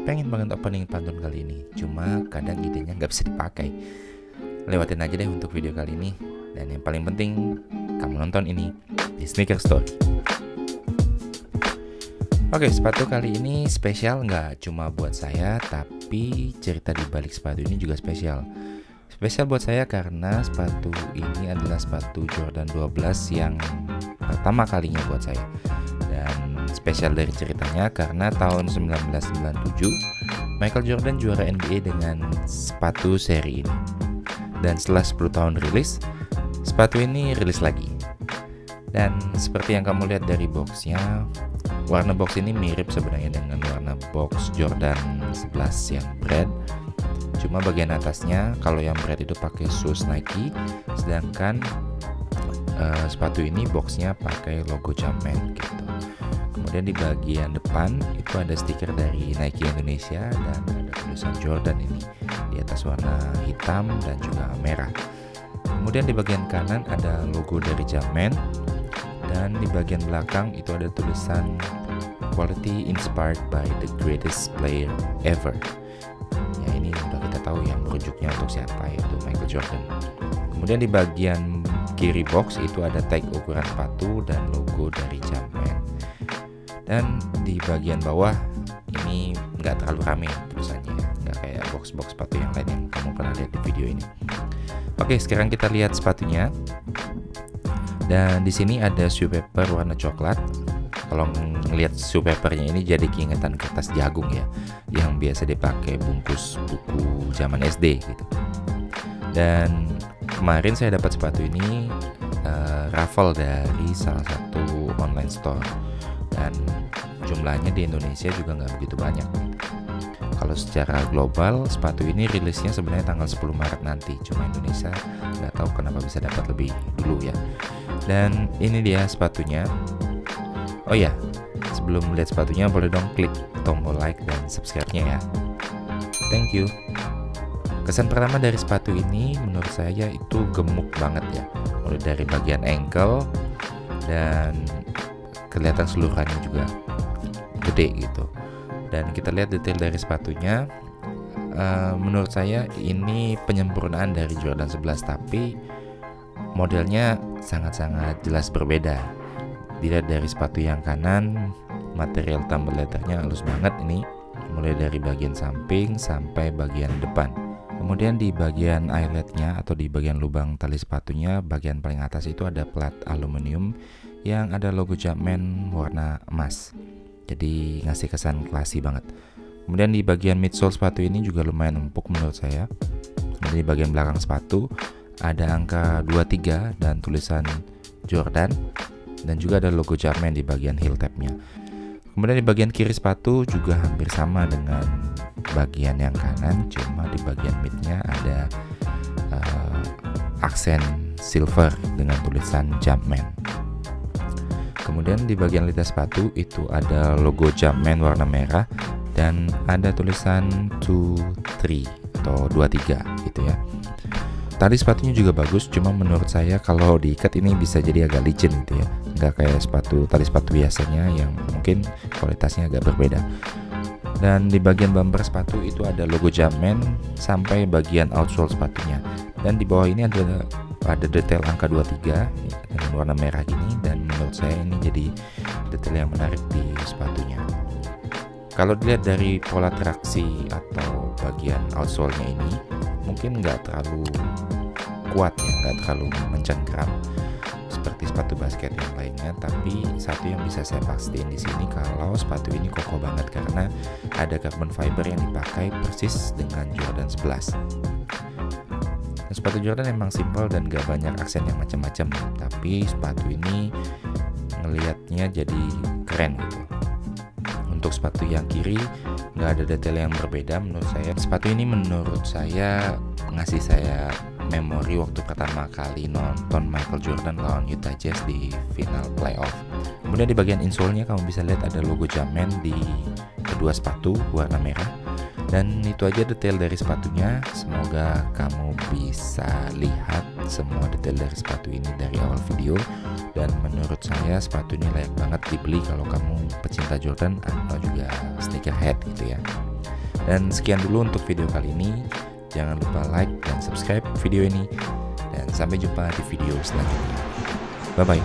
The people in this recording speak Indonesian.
pengen banget opening pantun kali ini, cuma kadang idenya nggak bisa dipakai. Lewatin aja deh untuk video kali ini. Dan yang paling penting, kamu nonton ini di Sneaker Story. Oke, sepatu kali ini spesial nggak cuma buat saya, tapi cerita di balik sepatu ini juga spesial. Spesial buat saya karena sepatu ini adalah sepatu Jordan 12 yang pertama kalinya buat saya. Dan spesial dari ceritanya karena tahun 1997 Michael Jordan juara NBA dengan sepatu seri ini. Dan setelah 10 tahun rilis, sepatu ini rilis lagi. Dan seperti yang kamu lihat dari boxnya, warna box ini mirip sebenarnya dengan warna box Jordan 11 yang bread. Cuma bagian atasnya kalau yang bread itu pakai shoes Nike, sedangkan sepatu ini boxnya pakai logo Jumpman gitu. Kemudian di bagian depan itu ada stiker dari Nike Indonesia dan ada tulisan Jordan ini di atas warna hitam dan juga merah. Kemudian di bagian kanan ada logo dari Jumpman dan di bagian belakang itu ada tulisan Quality inspired by the greatest player ever. Ya, ini udah kita tahu yang merujuknya untuk siapa, yaitu Michael Jordan. Kemudian di bagian kiri box itu ada tag ukuran sepatu dan logo dari Jumpman. Dan di bagian bawah ini nggak terlalu rame tulisannya, nggak kayak box-box sepatu yang lain yang kamu pernah lihat di video ini. Oke, sekarang kita lihat sepatunya. Dan di sini ada shoe paper warna coklat. Kalau ngelihat shoe papernya ini jadi keingetan kertas jagung ya, yang biasa dipakai bungkus buku zaman SD gitu. Dan kemarin saya dapat sepatu ini raffle dari salah satu online store. Dan jumlahnya di Indonesia juga nggak begitu banyak. Kalau secara global sepatu ini rilisnya sebenarnya tanggal 10 Maret nanti, cuma Indonesia nggak tahu kenapa bisa dapat lebih dulu ya. Dan ini dia sepatunya. Oh ya, sebelum melihat sepatunya boleh dong klik tombol like dan subscribe-nya ya. Thank you. Kesan pertama dari sepatu ini menurut saya itu gemuk banget ya, mulai dari bagian ankle dan kelihatan seluruhannya juga gede gitu. Dan kita lihat detail dari sepatunya. Menurut saya ini penyempurnaan dari Jordan 11, tapi modelnya sangat-sangat jelas berbeda. Dilihat dari sepatu yang kanan, material tumble leathernya halus banget ini, mulai dari bagian samping sampai bagian depan. Kemudian di bagian eyeletnya atau di bagian lubang tali sepatunya, bagian paling atas itu ada plat aluminium yang ada logo Jumpman warna emas. Jadi ngasih kesan classy banget. Kemudian di bagian midsole sepatu ini juga lumayan empuk menurut saya. Kemudian di bagian belakang sepatu ada angka 23 dan tulisan Jordan, dan juga ada logo Jumpman di bagian heel tabnya. Kemudian di bagian kiri sepatu juga hampir sama dengan bagian yang kanan, cuma di bagian midnya ada aksen silver dengan tulisan Jumpman. Kemudian di bagian lidah sepatu itu ada logo Jumpman warna merah dan ada tulisan 23 atau 23 gitu ya. Tali sepatunya juga bagus, cuma menurut saya kalau diikat ini bisa jadi agak licin gitu ya, nggak kayak tali sepatu biasanya yang mungkin kualitasnya agak berbeda. Dan di bagian bumper sepatu itu ada logo Jumpman sampai bagian outsole sepatunya. Dan di bawah ini ada detail angka 23 dengan warna merah gini, dan menurut saya ini jadi detail yang menarik di sepatunya. Kalau dilihat dari pola traksi atau bagian outsole-nya ini mungkin nggak terlalu kuat ya, nggak terlalu mencengkram seperti sepatu basket yang lainnya, tapi satu yang bisa saya pastiin di sini kalau sepatu ini kokoh banget karena ada carbon fiber yang dipakai persis dengan Jordan 11. Dan sepatu Jordan emang simple dan gak banyak aksen yang macam-macam, tapi sepatu ini ngelihatnya jadi keren gitu. Untuk sepatu yang kiri nggak ada detail yang berbeda menurut saya. Sepatu ini menurut saya ngasih saya memori waktu pertama kali nonton Michael Jordan lawan Utah Jazz di final playoff. Kemudian di bagian insole-nya kamu bisa lihat ada logo Jumpman di kedua sepatu warna merah. Dan itu aja detail dari sepatunya. Semoga kamu bisa lihat semua detail dari sepatu ini dari awal video. Dan menurut saya sepatu ini layak banget dibeli kalau kamu pecinta Jordan atau juga sneakerhead gitu ya. Dan sekian dulu untuk video kali ini. Jangan lupa like dan subscribe video ini. Dan sampai jumpa di video selanjutnya. Bye-bye.